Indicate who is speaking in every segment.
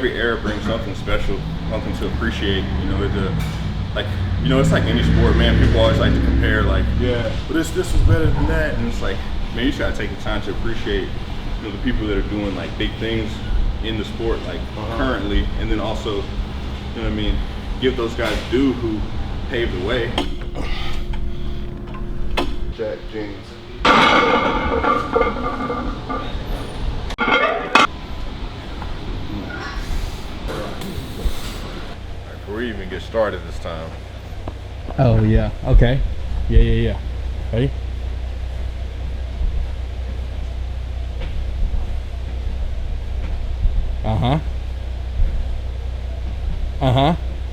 Speaker 1: Every era brings something special, something to appreciate. You know, it's like any sport, man. People always like to compare, like, yeah, but this is better than that, and it's like, man, you gotta take the time to appreciate, you know, the people that are doing like big things in the sport, like currently, and then also, you know what I mean, give those guys due who paved the way.
Speaker 2: Jack jeans.
Speaker 1: Before we even get started this time.
Speaker 3: Oh yeah. Okay. Yeah. Ready?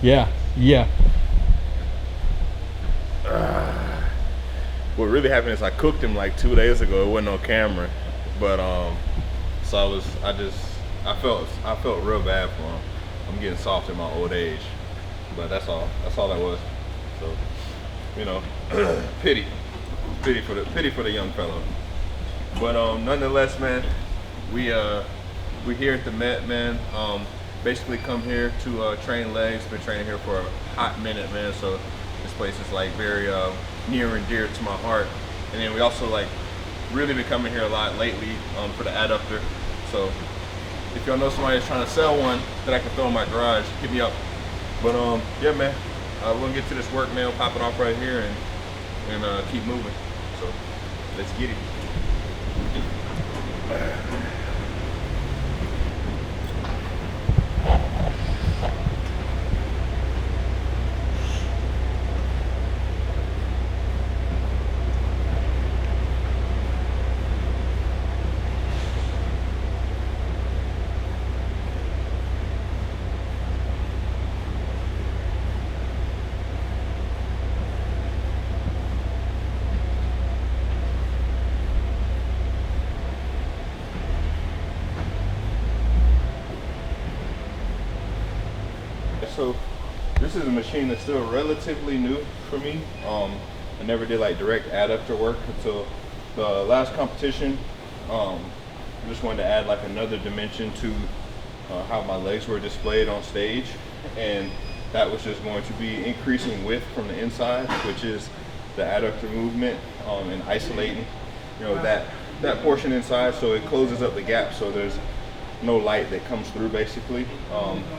Speaker 3: Yeah.
Speaker 1: What really happened is I cooked him like 2 days ago. It wasn't on camera, but so I felt real bad for him. I'm getting soft in my old age, but that's all that was. So, you know, pity for the young fellow. But nonetheless, man, we're here at the Met, man. Basically come here to train legs. Been training here for a hot minute, man. So this place is like very near and dear to my heart. And then we also like really been coming here a lot lately for the Adductor. So if y'all know somebody that's trying to sell one that I can throw in my garage, hit me up. But yeah, man, we're gonna get to this work, man. We'll pop it off right here and keep moving. So let's get it. So this is a machine that's still relatively new for me. I never did like direct adductor work until the last competition. I just wanted to add like another dimension to how my legs were displayed on stage, and that was just going to be increasing width from the inside, which is the adductor movement, and isolating, you know, that portion inside, so it closes up the gap, so there's no light that comes through, basically.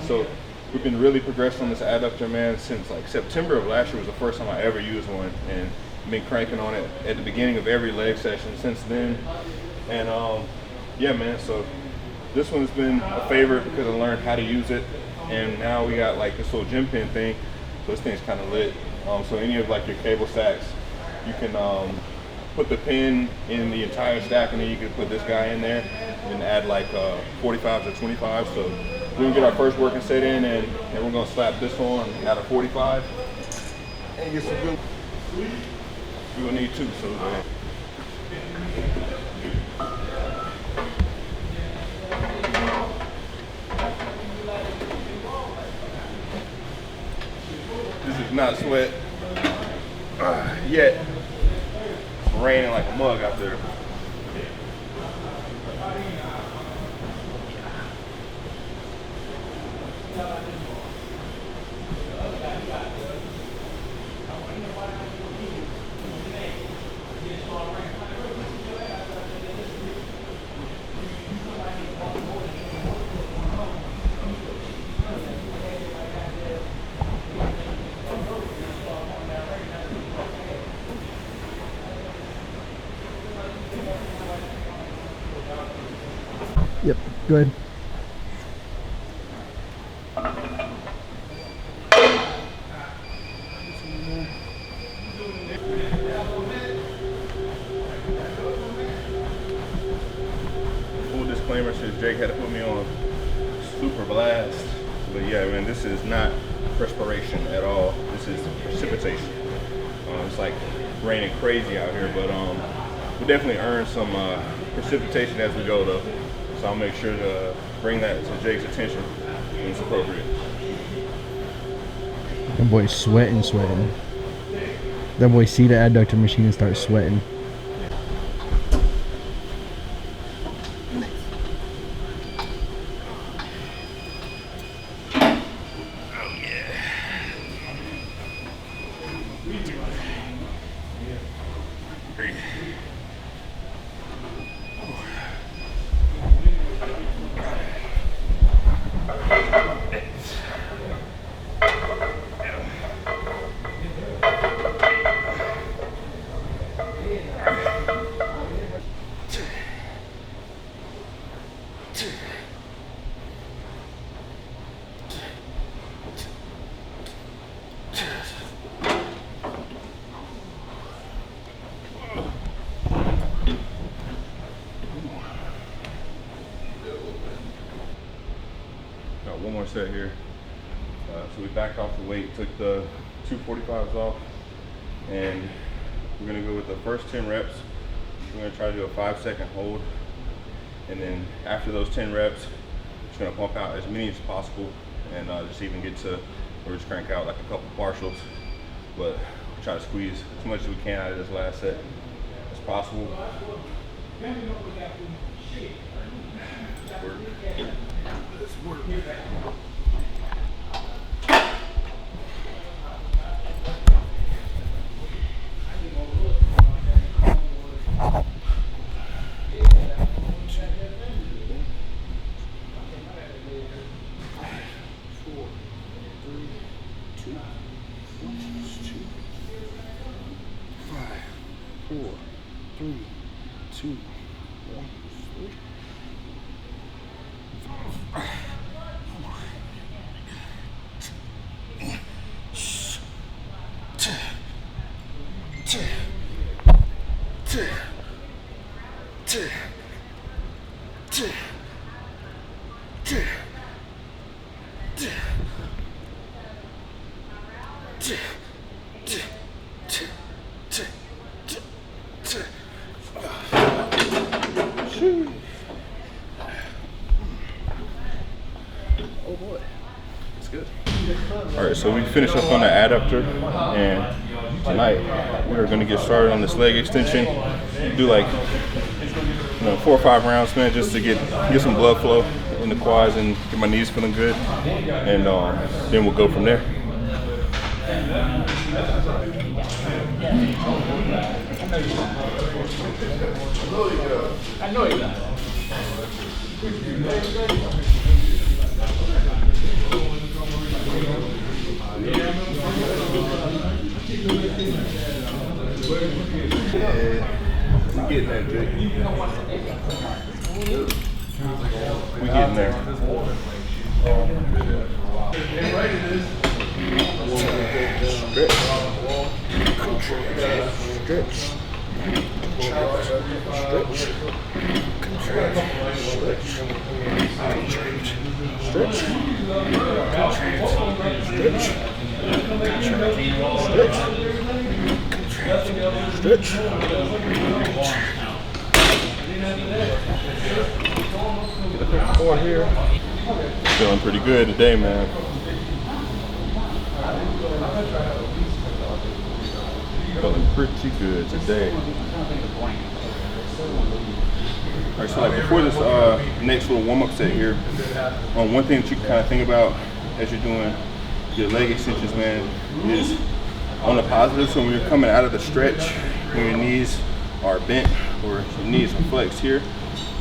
Speaker 1: So we've been really progressing on this adductor, man, since like September of last year was the first time I ever used one, and been cranking on it at the beginning of every leg session since then. And yeah, man, so this one's been a favorite because I learned how to use it, and now we got like this little gym pin thing, so this thing's kind of lit. So any of like your cable stacks, you can put the pin in the entire stack, and then you can put this guy in there and add like 45s or 25s. So we're gonna get our first working set in, and we're gonna slap this on and add a 45 and get some good. We're gonna need two, so this is not sweat yet. It's raining like a mug out there.
Speaker 3: Yep. Go ahead.
Speaker 1: Full disclaimer, since Jake had to put me on super blast, but yeah, man, this is not perspiration at all. This is precipitation. It's like raining crazy out here, but we definitely earned some precipitation as we go, though. So I'll make sure to bring that to Jake's attention when it's appropriate.
Speaker 3: That boy's sweating. That boy see the adductor machine and start sweating.
Speaker 1: one more set here. So we backed off the weight, took the 245s off, and we're gonna go with the first 10 reps. We're gonna try to do a 5-second hold. And then after those 10 reps, just gonna pump out as many as possible and just even get to, or just crank out like a couple partials. But we'll try to squeeze as much as we can out of this last set as possible.
Speaker 2: Oh boy, that's good.
Speaker 1: All right, so we finished up on the adductor, and tonight we're gonna get started on this leg extension. Do like 4 or 5 rounds, man, just to get some blood flow in the quads and get my knees feeling good, and then we'll go from there.
Speaker 2: I know you got it.
Speaker 1: We getting there, Jake. We getting there. Feeling pretty good today, man. Feeling pretty good today. All right, so like before this next little warm-up set here, one thing that you can kind of think about as you're doing your leg extensions, man, is on the positive. So when you're coming out of the stretch, when your knees are bent or your knees are flexed here,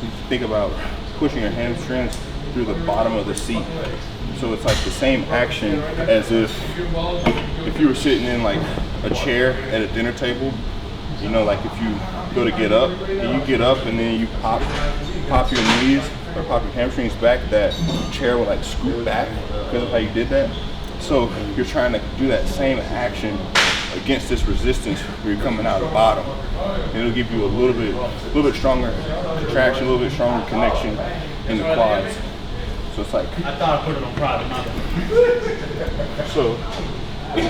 Speaker 1: you think about pushing your hamstrings through the bottom of the seat. So it's like the same action as if you were sitting in like a chair at a dinner table. You know, like if you go to get up, and you get up and then you pop your knees or pop your hamstrings back, that chair will like scoot back because of how you did that. So you're trying to do that same action against this resistance where you're coming out of the bottom. And it'll give you a little bit stronger contraction, a little bit stronger connection in the quads. So it's like,
Speaker 2: I thought I put it on private.
Speaker 1: so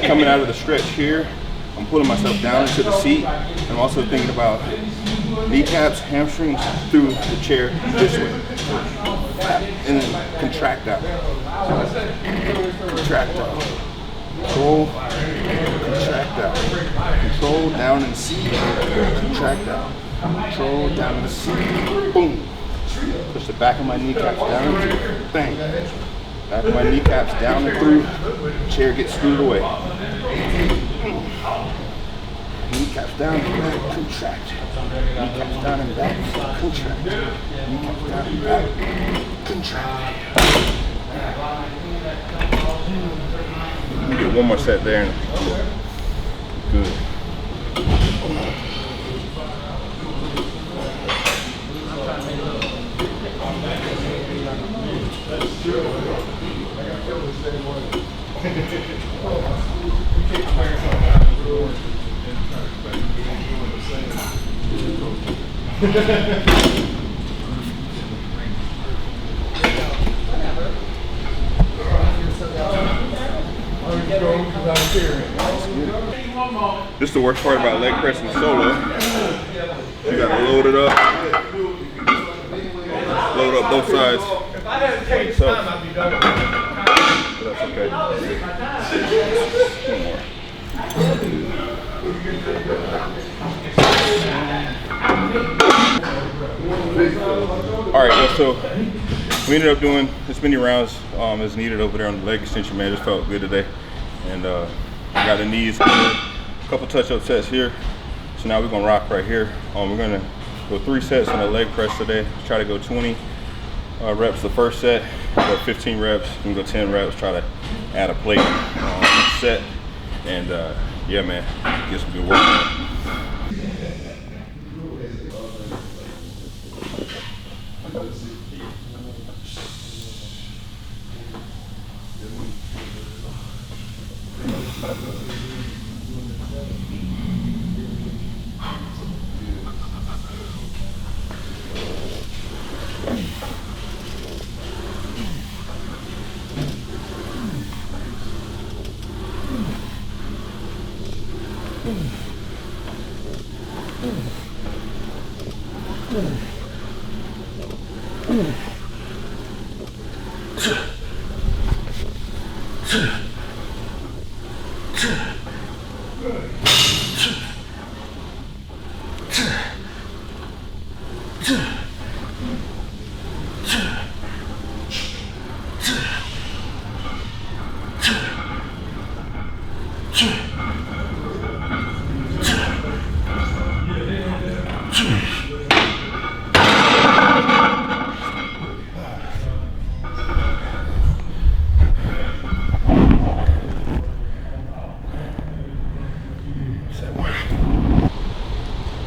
Speaker 1: coming out of the stretch here, I'm pulling myself down into the seat. I'm also thinking about kneecaps, hamstrings through the chair this way. And then contract out. Contract out. Control, contract out. Control down in the seat. Contract out. Control down in the seat. Boom. Push the back of my kneecaps down and through. Bang. Back of my kneecaps down and through. Chair gets screwed away. Kneecaps down and back, contract. Kneecaps down and back, contract. Kneecaps down and back, contract. Get one more set there and good. This is the worst part about leg pressing solo. You gotta load it up. Load up both sides. So, that's okay. One more. All right, well, so we ended up doing as many rounds as needed over there on the leg extension, man. Just felt good today, and got the knees good. A couple touch-up sets here. So now we're gonna rock right here. We're gonna go 3 sets on the leg press today. Try to go 20 reps the first set, go 15 reps, and go 10 reps. Try to add a plate set, and yeah, man, get some good work.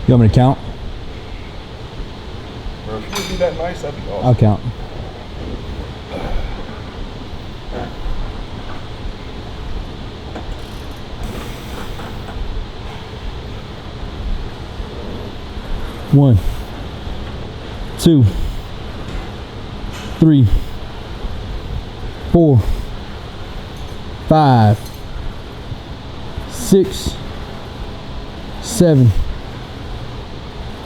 Speaker 3: You want me to count?
Speaker 1: Bro, if you would be that nice, that'd be awesome.
Speaker 3: I'll count. One, 2, 3, 4, 5, 6, 7,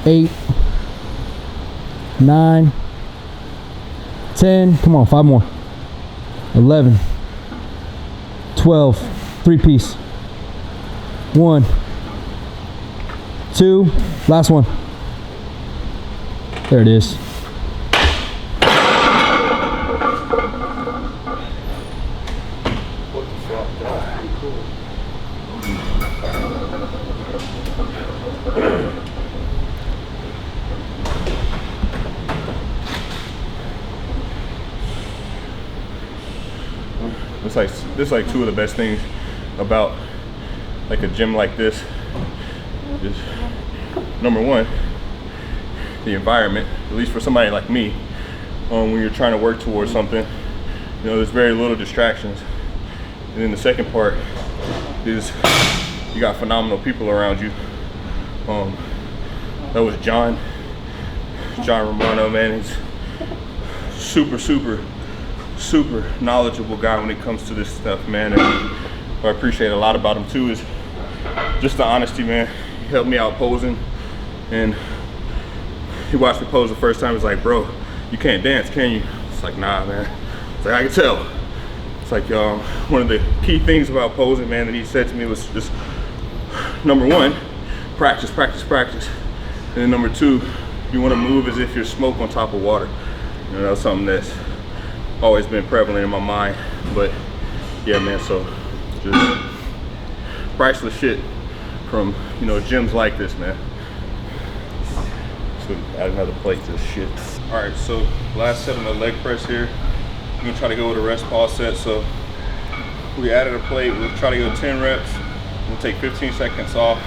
Speaker 3: 8, 9, 10, come on, 5 more, 11, 12, 3-piece, 1, 2, last one. There it is.
Speaker 1: This is like 2 of the best things about like a gym like this is, number 1, the environment, at least for somebody like me, when you're trying to work towards something, you know, there's very little distractions. And then the second part is you got phenomenal people around you. That was John Romano, man. He's super knowledgeable guy when it comes to this stuff, man. And what I appreciate a lot about him too is just the honesty, man. He helped me out posing, and he watched me pose the first time. He's like, bro, you can't dance, can you? It's like, nah, man. It's like, I can tell. It's like, one of the key things about posing, man, that he said to me was just, number 1, practice. And then number 2, you want to move as if you're smoke on top of water. You know, that's something that's always been prevalent in my mind. But yeah, man, so just priceless shit from, you know, gyms like this, man. So add another plate to this shit. All right, so last set on the leg press here. I'm gonna try to go with a rest pause set. So we added a plate. We'll try to go 10 reps. We'll take 15 seconds off.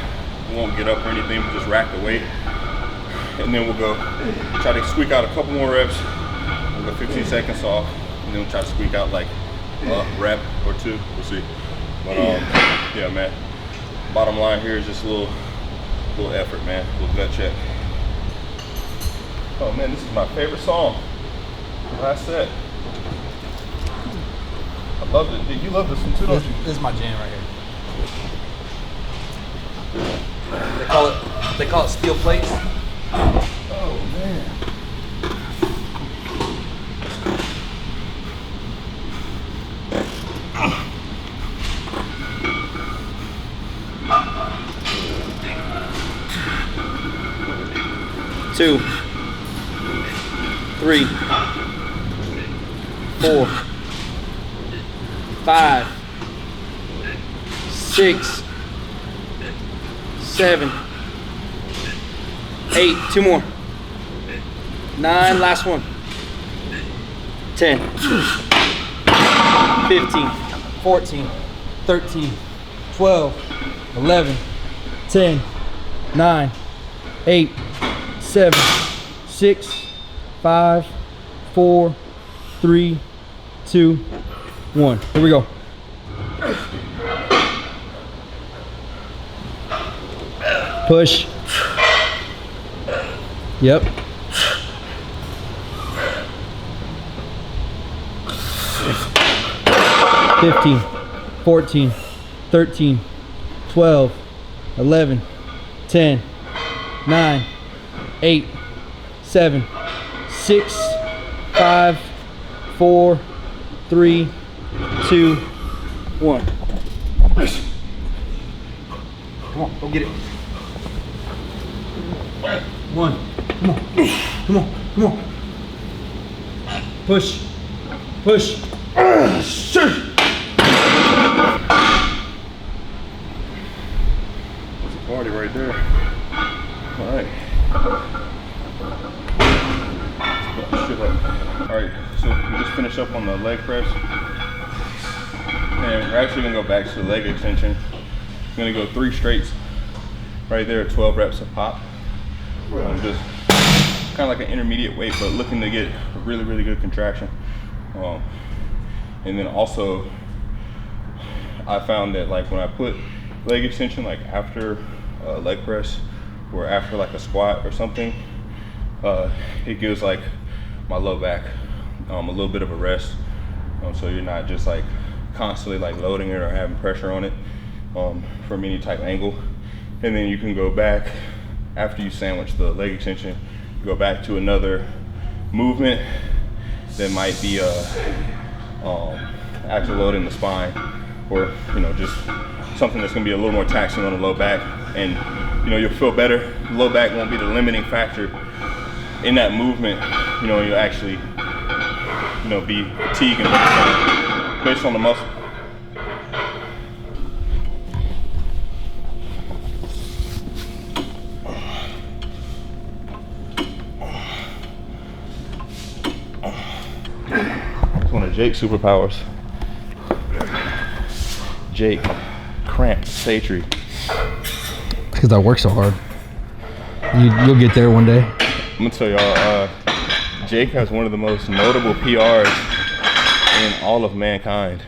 Speaker 1: We won't get up or anything, we'll just rack the weight. And then we'll go try to squeak out a couple more reps. We'll go 15 seconds off, and then we'll try to squeak out like a rep or 2. We'll see. But yeah, man. Bottom line here is just a little effort, man. A little gut check. Oh man, this is my favorite song. Last set. I love it. You love this one too, don't you?
Speaker 3: This is my jam right here.
Speaker 2: They call it steel plates.
Speaker 1: Oh man.
Speaker 2: 2, 3, 4, 5, 6, 7, 8, 2 more, 9, last one, 10, 15, 14, 13, 12, 11, 10, 9, 8, 7, 6, 5, 4, 3, 2, 1. Here we go. Push. Yep. 15, 14, 13, 12, 11, 10, 9, 8, 7, 6, 5, 4, 3, 2, 1. Come on, go get it. 1. Come on. Come on. Come on. Push. Push. Sure.
Speaker 1: That's a party right there. All right. All right, so we just finished up on the leg press. And we're actually gonna go back to the leg extension. I'm gonna go 3 straights right there, 12 reps a pop. Just kind of like an intermediate weight, but looking to get a really, really good contraction. And then also, I found that like when I put leg extension like after leg press or after like a squat or something, it gives like my low back a little bit of a rest, so you're not just like constantly like loading it or having pressure on it from any type of angle. And then you can go back after you sandwich the leg extension, go back to another movement that might be actual loading the spine, or just something that's going to be a little more taxing on the low back, and you'll feel better. The low back won't be the limiting factor in that movement. You'll actually be fatigued and based on the muscle. It's one of Jake's superpowers. Jake Saetre.
Speaker 3: Because I work so hard. You'll get there one day.
Speaker 1: I'm gonna tell y'all, Jake has one of the most notable PRs in all of mankind.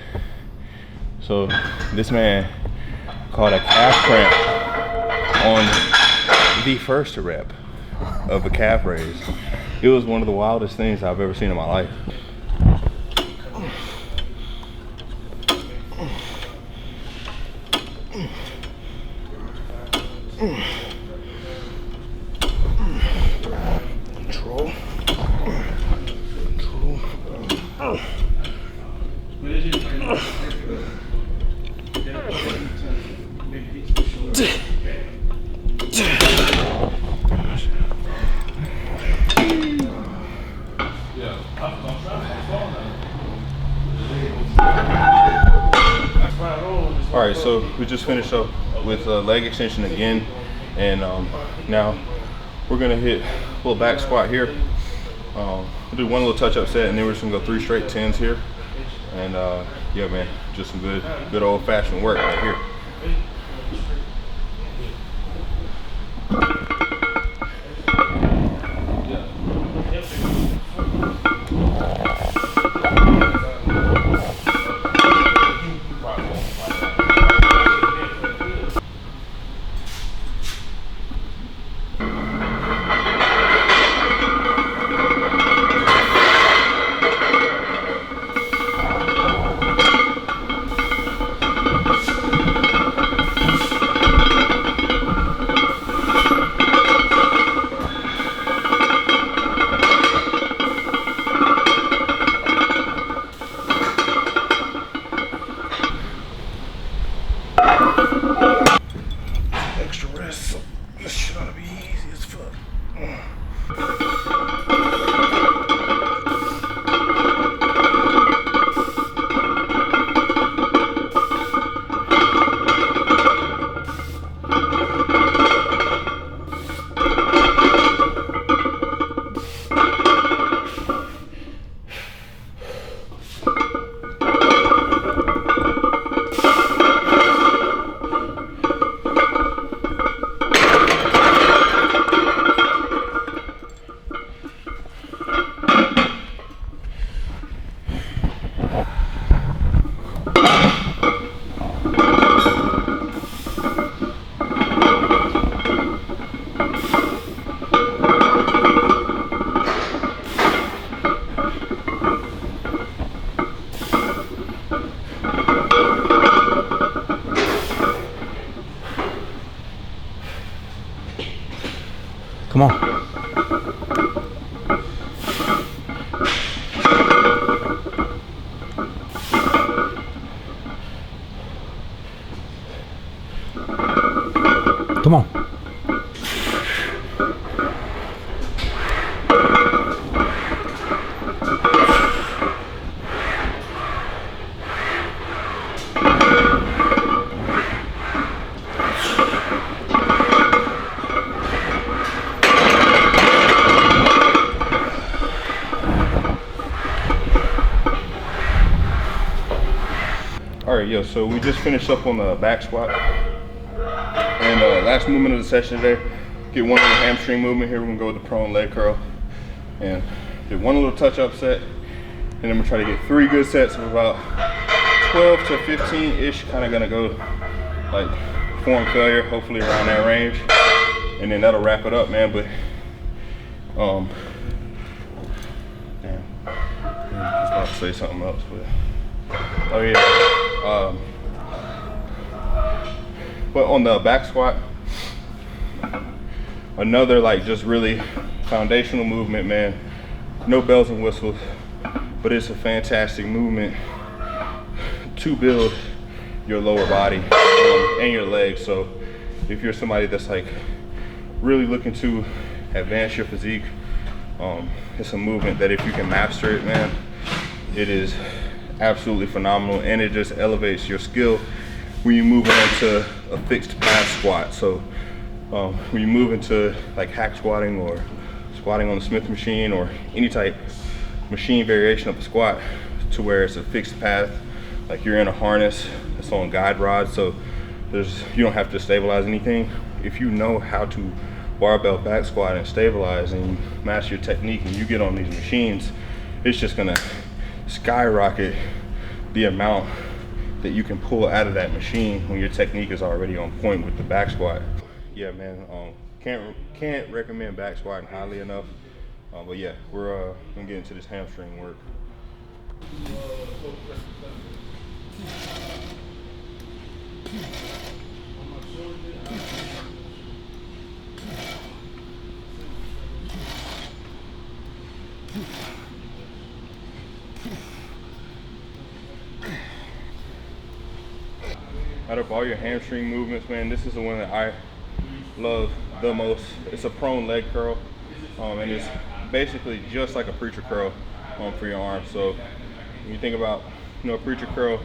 Speaker 1: So this man caught a calf cramp on the first rep of a calf raise. It was one of the wildest things I've ever seen in my life. Control. All right, so we just finished up with leg extension again, and now we're gonna hit a little back squat here. We'll do one little touch-up set, and then we're just gonna go 3 straight 10s here. And yeah, man, just some good old-fashioned work right here.
Speaker 2: Come on. Come on.
Speaker 1: All right, yo, so we just finished up on the back squat. And last movement of the session today, get one little hamstring movement here. We're gonna go with the prone leg curl. And did one little touch-up set. And then we're trying to get 3 good sets of about 12 to 15-ish. Kind of gonna go like form failure, hopefully around that range. And then that'll wrap it up, man. But, damn, I was about to say something else, but, oh yeah. But on the back squat, another like just really foundational movement, man. No bells and whistles, but it's a fantastic movement to build your lower body and your legs. So if you're somebody that's like really looking to advance your physique, it's a movement that if you can master it, man, it is absolutely phenomenal, and it just elevates your skill when you move on to a fixed path squat. So when you move into like hack squatting or squatting on the Smith machine or any type machine variation of a squat to where it's a fixed path, like you're in a harness that's on guide rods, so you don't have to stabilize anything. If you know how to barbell back squat and stabilize and you master your technique and you get on these machines, it's just gonna skyrocket the amount that you can pull out of that machine when your technique is already on point with the back squat. Yeah, man, can't recommend back squatting highly enough. But yeah, we're gonna get into this hamstring work. Out of all your hamstring movements, man, this is the one that I love the most. It's a prone leg curl, and it's basically just like a preacher curl for your arms. So when you think about, a preacher curl,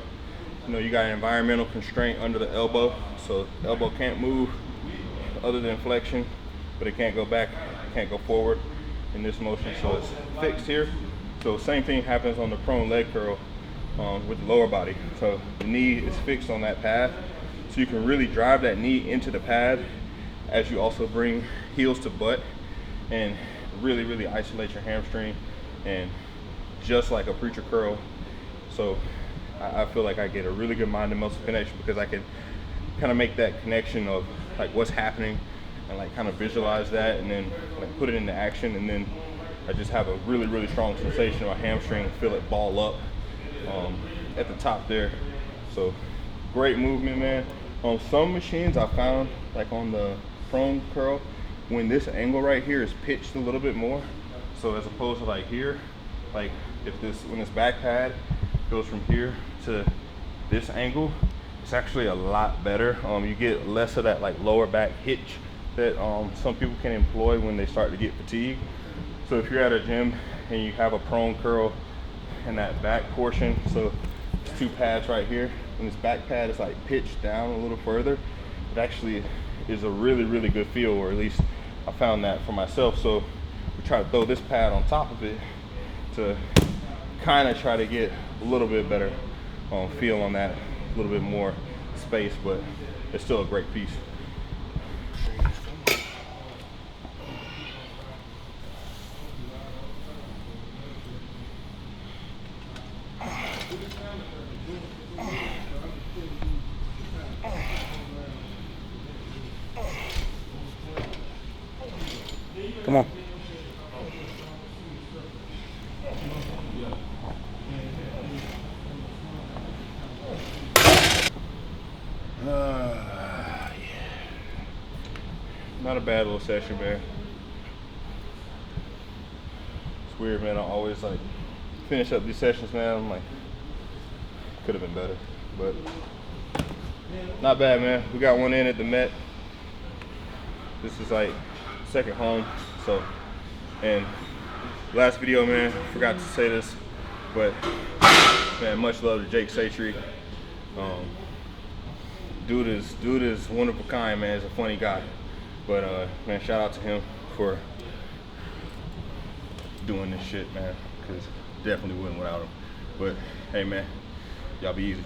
Speaker 1: you got an environmental constraint under the elbow, so the elbow can't move other than flexion, but it can't go back, it can't go forward in this motion, so it's fixed here. So same thing happens on the prone leg curl with the lower body. So the knee is fixed on that pad, so you can really drive that knee into the pad as you also bring heels to butt and really isolate your hamstring, and just like a preacher curl. So I feel like I get a really good mind and muscle connection because I can kind of make that connection of like what's happening and like kind of visualize that and then like put it into action, and then I just have a really strong sensation in my hamstring, feel it ball up at the top there. So great movement, man. On some machines I found, like on the prone curl, when this angle right here is pitched a little bit more, so as opposed to like here, like when this back pad goes from here to this angle, it's actually a lot better. You get less of that like lower back hitch that some people can employ when they start to get fatigued. So if you're at a gym and you have a prone curl in that back portion, so it's 2 pads right here, and this back pad is like pitched down a little further, it actually is a really good feel, or at least I found that for myself. So we try to throw this pad on top of it to kind of try to get a little bit better feel on that, a little bit more space, but it's still a great piece.
Speaker 2: Come on.
Speaker 1: Yeah. Not a bad little session, man. It's weird, man. I always like finish up these sessions, man. I'm like, could have been better, but not bad, man. We got one in at the Met. This is like second home. So, and last video, man, forgot to say this, but man, much love to Jake Saetre. Dude is one of a kind, man. He's a funny guy, but man, shout out to him for doing this shit, man, because definitely wouldn't without him. But hey, man, y'all be easy.